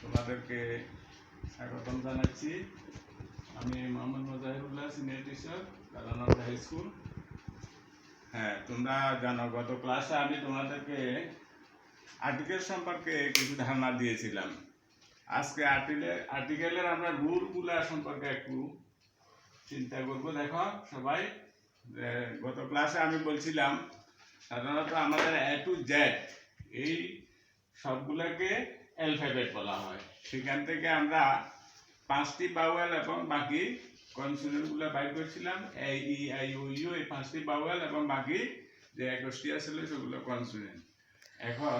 তোমাদেরকে স্বাগতম জানাচ্ছি। আমি মোহাম্মদ মোজাহিরুল্লাহ, সিনিয়র টিচার, কালানার হাই স্কুল। হ্যাঁ, তোমরা জানো গত ক্লাসে আমি তোমাদেরকে আর্টিকেল সম্পর্কে কিছু ধারণা দিয়েছিলাম। আজকে আর্টিকেলের আমরা রুলগুলা সম্পর্কে একটু চিন্তা করব। দেখো সবাই, গত ক্লাসে আমি বলছিলাম সাধারণত আমাদের এ টু জেড এই সবগুলোকে অ্যালফাবেট বলা হয়। সেখান থেকে আমরা 5টি বাউয়েল এবং বাকি কনসোনেন্টগুলো বাইর করছিলাম। এ ই আই ও ইউ, এই 5টি বাউয়েল এবং বাকি যে 21টি আছিল সেগুলো কনসোনেন্ট। এখন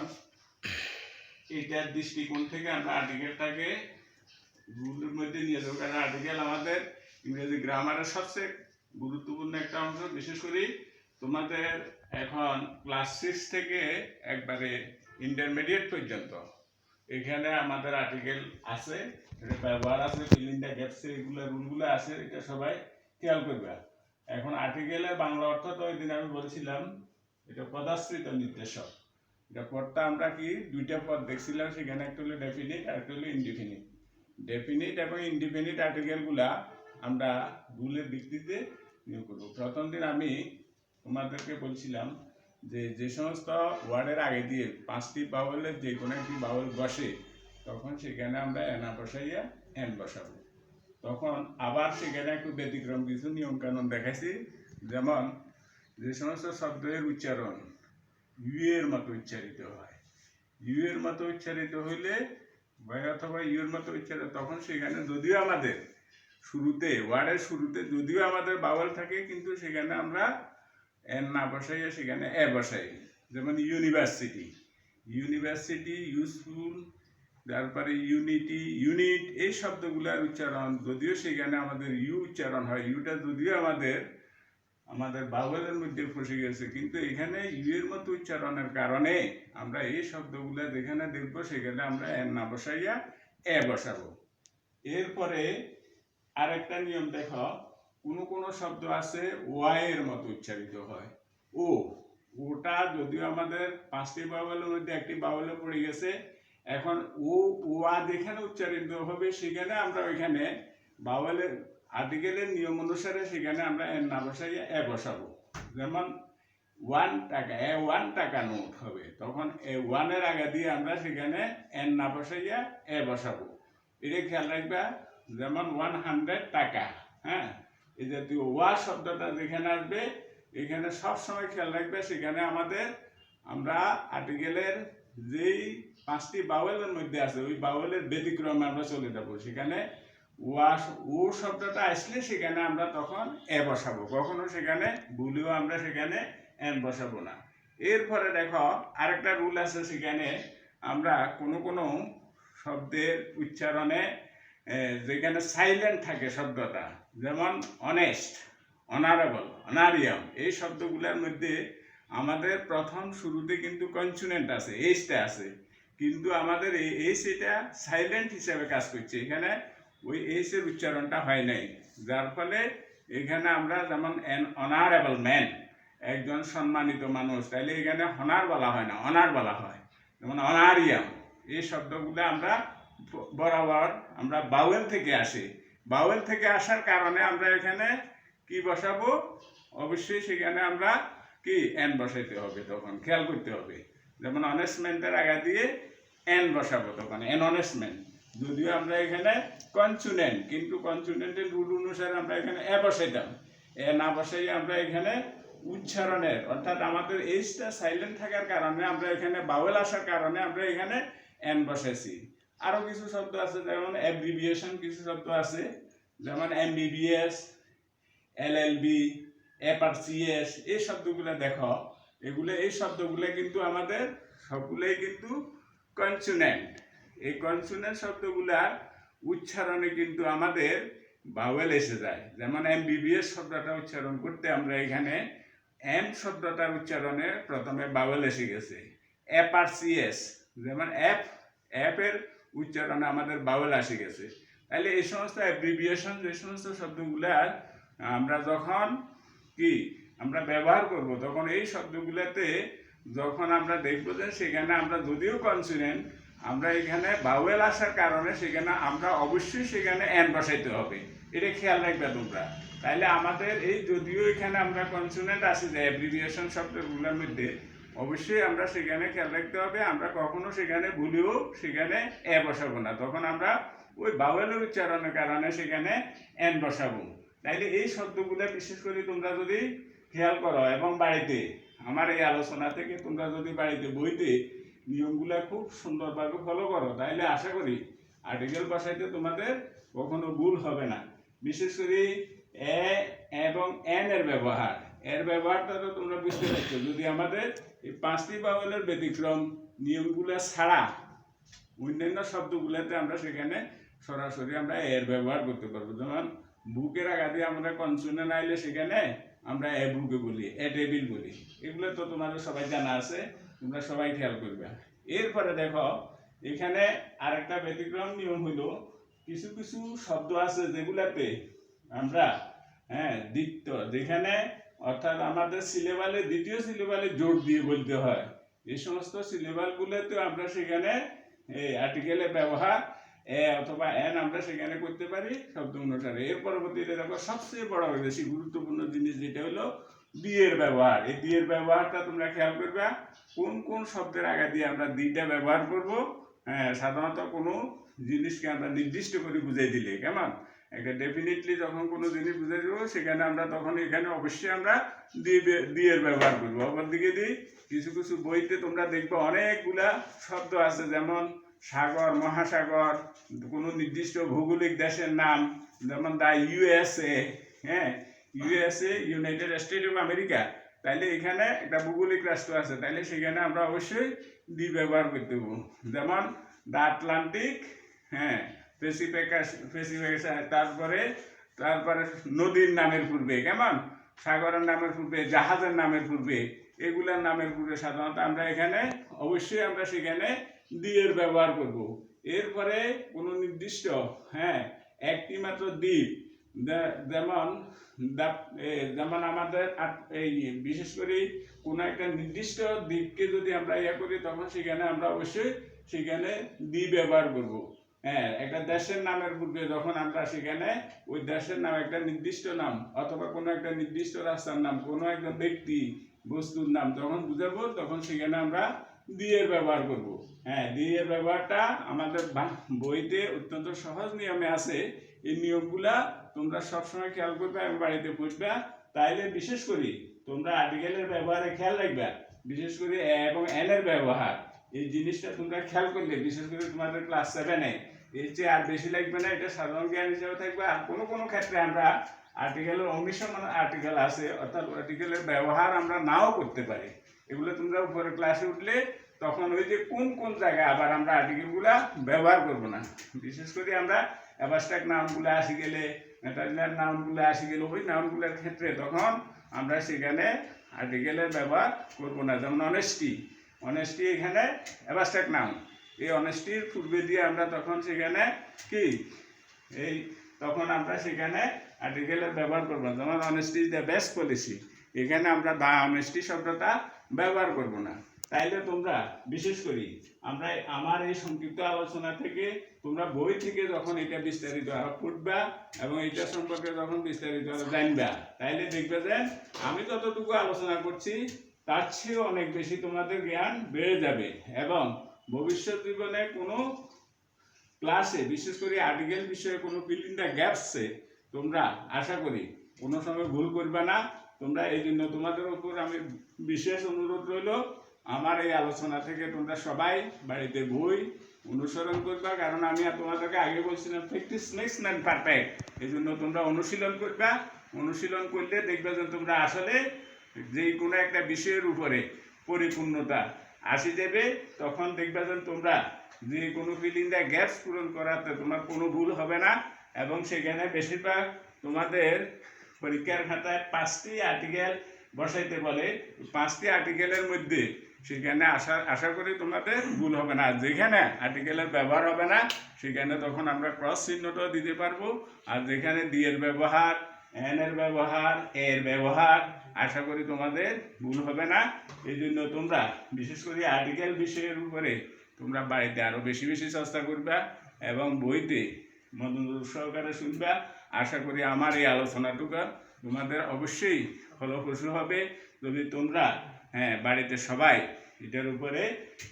এটার দৃষ্টিকোণ থেকে আমরা আর্টিকেলটাকে রুলের মধ্যে নিয়ে যাবো, কারণ আর্টিকেল আমাদের ইংরেজি গ্রামারের সবচেয়ে গুরুত্বপূর্ণ একটা অংশ। বিশেষ করে তোমাদের এখন ক্লাস 6 থেকে একবারে ইন্টারমিডিয়েট পর্যন্ত এখানে আমাদের আর্টিকেল আছে, এটা ব্যবহার আছে, ফিলিং দ্য গ্যাপস, এগুলো রুলগুলো আছে, এটা সবাই খেয়াল করবে। এখন আর্টিকেলের বাংলা অর্থ তো ওই দিন আমি বলছিলাম এটা পদাশ্রিত নির্দেশক। এটা পদটা আমরা কি দুইটা পদ দেখছিলাম, সেখানে একটা হলো ডেফিনিট আর একটা হলো ইনডিফিনিট। ডেফিনিট এবং ইনডিফিনিট আর্টিকেলগুলা আমরা রুলের ভিত্তিতে নিয়োগ করব। প্রথম দিন আমি তোমাদেরকে বলছিলাম যে সমস্ত ওয়ার্ডের আগে দিয়ে 5টি বাউলের যে কোনো একটি বাউল বসে, তখন সেখানে আমরা এনা বসাইয়া এন বসাবো। তখন আবার সেখানে একটু ব্যতিক্রম কিছু নিয়মকানুন দেখাইছি। যেমন যে সমস্ত শব্দের উচ্চারণ ইউ এর মতো উচ্চারিত হয়, ইউ এর মতো উচ্চারিত হইলে অথবা ইউ এর মতো উচ্চারিত, তখন সেখানে যদিও আমাদের শুরুতে ওয়ার্ডের শুরুতে যদিও আমাদের বাউল থাকে, কিন্তু সেখানে আমরা এন না বসাইয়া সেখানে এ বসাই। যেমন ইউনিভার্সিটি, ইউনিভার্সিটি, ইউজফুল, তারপরে ইউনিটি, ইউনিট, এই শব্দগুলোর উচ্চারণ যদিও সেখানে আমাদের ইউ উচ্চারণ হয়, ইউটা যদিও আমাদের বাউলের মধ্যে ফসে গেছে, কিন্তু এখানে ইউ এর মতো উচ্চারণের কারণে আমরা এই শব্দগুলো যেখানে দেখবো সেখানে আমরা এন না বসাইয়া এ বসাবো। এরপরে আরেকটা নিয়ম দেখো, কোনো শব্দ আছে ওয়াই এর মতো উচ্চারিত হয়। ওটা যদিও আমাদের 5টি বাউলের মধ্যে একটি বাউলে পড়ে গেছে, এখন ওয়া যেখানে উচ্চারিত হবে সেখানে আমরা ওইখানে বাউলের আর্টিকেলের নিয়ম অনুসারে সেখানে আমরা এন না বসাইয়া এ বসাবো। যেমন 1 টাকা, 1 টাকা নোট হবে, তখন 1 এর আগে দিয়ে আমরা সেখানে এন না বসাইয়া এ বসাবো। এটা খেয়াল রাখবা। যেমন 100 টাকা, হ্যাঁ, এই জাতীয় ওয়া শব্দটা যেখানে আসবে এখানে সবসময় খেয়াল রাখবে সেখানে আমরা আর্টিকেলের যেই 5টি বাউলের মধ্যে আছে ওই বাউলের ব্যতিক্রমে আমরা চলে যাব। সেখানে ও শব্দটা আসলে সেখানে আমরা তখন এ বসাবো, কখনো সেখানে ভুলেও আমরা সেখানে এন বসাবো না। এরপরে দেখো আরেকটা রুল আছে, সেখানে আমরা কোনো শব্দের উচ্চারণে যেখানে সাইলেন্ট থাকে শব্দটা, যেমন অনেস্ট, অনারেবল, অনারিয়াম, এই শব্দগুলোর মধ্যে আমাদের প্রথম শুরুতে কিন্তু কনসোনেন্ট আছে, এইচটা আছে, কিন্তু আমাদের এই এইচ এটা সাইলেন্ট হিসেবে কাজ করছে, এখানে ওই এইচ এর উচ্চারণটা হয় নাই, যার ফলে এখানে আমরা যেমন এন অনারেবল ম্যান, একজন সম্মানিত মানুষ, তাইলে এখানে হনার বলা হয় না, অনার বলা হয়। যেমন অনারিয়াম, এই শব্দগুলো আমরা বরাবর আমরা বাউল থেকে আসি, বাউল থেকে আসার কারণে আমরা এখানে কি বসাবো, অবশ্যই সেখানে আমরা কি এন বসাইতে হবে, তখন খেয়াল করতে হবে। যেমন অনেস্টমেন্টের আগে দিয়ে এন বসাবো, তখন এন অনেস্টমেন্ট, যদিও আমরা এখানে কনসোনেন্ট, কিন্তু কনসোনেন্টের রুল অনুসারে আমরা এখানে এ বসাইতাম, এ না বসাই আমরা এখানে উচ্চারণের, অর্থাৎ আমাদের এইচটা সাইলেন্ট থাকার কারণে আমরা এখানে বাউল আসার কারণে আমরা এখানে এন বসাইছি। আরো কিছু শব্দ আছে, যেমন অ্যাব্রিভিয়েশন কিছু শব্দ আছে, যেমন এমবিবিএস, এলএলবি, এপারসিএস, এই শব্দগুলো দেখো, এই শব্দগুলো কিন্তু আমাদের সবগুলোই কিন্তু কনসোনেন্ট। এই কনসোনেন্ট শব্দগুলার উচ্চারণে কিন্তু আমাদের বাউল এসে যায়। যেমন এমবিবিএস শব্দটা উচ্চারণ করতে আমরা এখানে এম শব্দটার উচ্চারণে প্রথমে বাউল এসে গেছে। এপারসিএস, যেমন এফ এর উচ্চারণে আমাদের বাউল এসে গেছে। তাহলে এই সমস্ত অ্যাব্রিভিয়েশন, যে সমস্ত শব্দগুলার আমরা যখন আমরা ব্যবহার করব, তখন এই শব্দগুলোতে যখন আমরা দেখব যে সেখানে আমরা যদিও কনসোনেন্ট আমরা এখানে বাউয়েল আসার কারণে সেখানে আমরা অবশ্যই সেখানে এন বসাইতে হবে, এটা খেয়াল রাখবে তোমরা। তাইলে আমাদের এই যদিও এখানে আমরা কনসোনেন্ট আছে যে অ্যাব্রিভিয়েশন শব্দগুলোর মধ্যে, অবশ্যই আমরা সেখানে খেয়াল রাখতে হবে আমরা কখনো সেখানে ভুলেও সেখানে এ বসাবো না, তখন আমরা ওই বাউয়েলের উচ্চারণের কারণে সেখানে এন বসাবো। তাইলে এই শব্দগুলো বিশেষ করে তোমরা যদি খেয়াল করো এবং বাড়িতে আমার এই আলোচনা থেকে তোমরা যদি বাড়িতে বইতে নিয়মগুলো খুব সুন্দরভাবে ফলো করো, তাইলে আশা করি আর্টিকেল বসাইতে তোমাদের কখনো ভুল হবে না। বিশেষ করে এ এবং এন এর ব্যবহার, এর ব্যবহারটা তো তোমরা বুঝতে পারছো। যদি আমাদের এই 5টি বাউলের ব্যতিক্রম নিয়মগুলো ছাড়া অন্যান্য শব্দগুলোতে আমরা সেখানে সরাসরি আমরা এর ব্যবহার করতে পারবো। যেমন বুকের আঘাতে আমরা কনসোনেন্ট আইলে সেখানে আমরা এ বুকে বলি, এ টেবিল বলি, এগুলো তো তোমাদের সবাই জানা আছে, তোমরা সবাই খেয়াল করবে। এরপরে দেখো এখানে আরেকটা ব্যতিক্রম নিয়ম হলো কিছু কিছু শব্দ আছে যেগুলাতে আমরা দ্বিতীয় যেখানে অর্থাৎ আমাদের সিলেবালে দ্বিতীয় সিলেবালে জোর দিয়ে বলতে হয়, এই সমস্ত সিলেবালগুলোতে আমরা সেখানে এই আর্টিকেলের ব্যবহার এ অথবা এন আমরা সেখানে করতে পারি শব্দ অনুসারে। এর পরবর্তীতে দেখো সবচেয়ে বড় বেশি গুরুত্বপূর্ণ জিনিস যেটা হলো দিয়ের ব্যবহার। এই দিয়ের ব্যবহারটা তোমরা খেয়াল করবে কোন কোন শব্দের আগে দিয়ে আমরা দিটা ব্যবহার করব। সাধারণত কোনো জিনিসকে আমরা নির্দিষ্ট করে বুঝাই দিলে কেমন একটা ডেফিনেটলি যখন কোনো জিনিস বুঝাই দেবো সেখানে আমরা তখন এখানে অবশ্যই আমরা দিয়ের ব্যবহার করবো। অপর দিকে দিই কিছু কিছু বইতে তোমরা দেখবে অনেকগুলা শব্দ আছে, যেমন সাগর, মহাসাগর, কোনো নির্দিষ্ট ভৌগোলিক দেশের নাম, যেমন the USA, USA United State of America, তাইলে এখানে একটা ভৌগোলিক রাষ্ট্র আছে, তাইলে সেখানে আমরা অবশ্যই দি ব্যবহার করতে দেবো। যেমন দা আটলান্টিক, প্যাসিফিক, তারপরে নদীর নামের পূর্বে কেমন সাগরের নামের পূর্বে, জাহাজের নামের পূর্বে, এগুলার নামের পূর্বে সাধারণত আমরা এখানে অবশ্যই আমরা সেখানে দিয়ের ব্যবহার করব। এরপরে কোনো নির্দিষ্ট একটি মাত্র দ্বীপ, যেমন আমাদের এই বিশেষ করে কোনো একটা নির্দিষ্ট দ্বীপকে যদি আমরা করি তখন সেখানে আমরা অবশ্যই সেখানে দ্বীপ ব্যবহার করব। একটা দেশের নামের পূর্বে যখন আমরা সেখানে ওই দেশের নাম একটা নির্দিষ্ট নাম অথবা কোনো একটা নির্দিষ্ট রাস্তার নাম, কোনো একটা ব্যক্তি বস্তুর নাম যখন বুঝাবো তখন সেখানে আমরা দিয়ের ব্যবহার করব। দিয়ের ব্যবহারটা আমাদের বইতে অত্যন্ত সহজ নিয়মে আছে। এই নিয়মগুলা তোমরা সবসময় খেয়াল করবে এবং বাড়িতে পড়বে। তাইলে বিশেষ করে তোমরা আর্টিকেলের ব্যবহারে খেয়াল রাখবে, বিশেষ করে এ এবং এন এর ব্যবহার, এই জিনিসটা তোমরা খেয়াল করলে বিশেষ করে তোমাদের ক্লাস 7-এ এর চেয়ে আর বেশি লাগবে না, এটা সাধারণ জ্ঞান হিসেবে থাকবে। আর কোনো কোনো ক্ষেত্রে আমরা আর্টিকেলের অংশমান আর্টিকেল আছে, অর্থাৎ আর্টিকেলের ব্যবহার আমরা নাও করতে পারি। এগুলো তোমরা উপরে ক্লাসে উঠলে তখন ওই যে কোন কোন জায়গায় আবার আমরা আর্টিকেলগুলা ব্যবহার করব না, বিশেষ করে আমরা অ্যাবস্ট্রাক্ট নাউনগুলো আসি গেলে, ম্যাটারিয়াল নাউনগুলো আসি গেলে ওই নাউনগুলোর ক্ষেত্রে তখন আমরা সেখানে আর্টিকেলের ব্যবহার করব না। যেমন অনেস্টি এখানে অ্যাবস্ট্রাক্ট নাউন, এই অনেস্টির পূর্বে দিয়ে আমরা তখন সেখানে কি তখন আমরা সেখানে আর্টিকেলের ব্যবহার করব না। যেমন honesty is the best policy, এখানে আমরা দা অনেস্টি শব্দটা ব্যবহার করব না। তাইলে তোমরা বিশেষ করি আমরা আমার এই সংক্ষিপ্ত আলোচনা থেকে তোমরা বই থেকে যখন এটা বিস্তারিত পড়বা এবং এটা সম্পর্কে যখন বিস্তারিত জানবা, তাইলে দেখবে যে আমি যতটুকু আলোচনা করছি তার চেয়েও অনেক বেশি তোমাদের জ্ঞান বেড়ে যাবে এবং ভবিষ্যৎ জীবনে কোনো ক্লাসে বিশেষ করে আর্টিকেল বিষয়ে কোনো ফিল ইন দ্য গ্যাপসে তোমরা আশা করি কোনো সময় ভুল করবে না। তোমরা এই জন্য তোমাদের উপর আমি বিশেষ অনুরোধ রইল, আমার এই আলোচনা থেকে তোমরা সবাই বাড়িতে বই অনুসরণ করবা, কারণ আমি তোমাদেরকে আগে বলছিলাম প্র্যাকটিস মেক্স ম্যান পারফেক্ট। এই জন্য তোমরা অনুশীলন করবা, অনুশীলন করলে দেখবে যে তোমরা আসলে যে কোনো একটা বিষয়ের উপরে পরিপূর্ণতা আসি যাবে, তখন দেখবে যে তোমরা যে কোনো ফিল ইন দ্য গ্যাপস পূরণ করাতে তোমার কোনো ভুল হবে না এবং সেখানে বেশিরভাগ তোমাদের পরীক্ষার খাতায় 5টি আর্টিকেল বসাইতে বলে, 5টি আর্টিকেলের মধ্যে সেখানে আশা করি তোমাদের ভুল হবে না। যেখানে আর্টিকেলের ব্যবহার হবে না সেখানে তখন আমরা ক্রস চিহ্নটাও দিতে পারবো, আর যেখানে দিয়ের ব্যবহার, এন এর ব্যবহার, এর ব্যবহার আশা করি তোমাদের ভুল হবে না। এই জন্য তোমরা বিশেষ করে আর্টিকেল বিষয়ের উপরে তোমরা বাড়িতে আরও বেশি বেশি চেষ্টা করবা এবং বইতে মনোযোগ সহকারে শুনবা। আশা করি আমার এই আলোচনাটুকু তোমাদের অবশ্যই ফলপ্রসূ হবে যদি তোমরা বাড়িতে সবাই এটার উপরে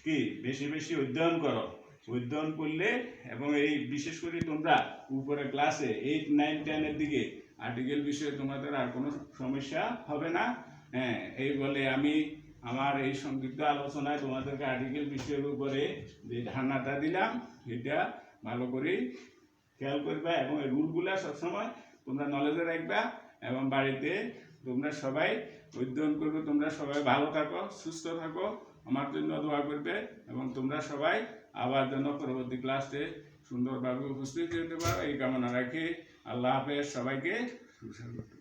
কি বেশি বেশি অধ্যয়ন করো। অধ্যয়ন করলে এবং এই বিশেষ করে তোমরা উপরে ক্লাসে 8, 9, 10 দিকে আর্টিকেল বিষয়ে তোমাদের আর কোনো সমস্যা হবে না। এই বলে আমি আমার এই সংক্ষিপ্ত আলোচনায় তোমাদেরকে আর্টিকেল বিষয়ের উপরে যে ধারণাটা দিলাম এটা ভালো করে খেয়াল করবে এবং এই রুলগুলা সবসময় তোমরা নলেজে রাখবা এবং বাড়িতে তোমরা সবাই অধ্যয়ন করবে। তোমরা সবাই ভালো থাকো, সুস্থ থাকো, আমার জন্য দোয়া করবে এবং তোমরা সবাই আবার যেন পরবর্তী ক্লাসে সুন্দরভাবে উপস্থিত হতে পারো এই কামনা রাখি। আল্লাহ হাফেজ, সবাইকে সুস্বাগত।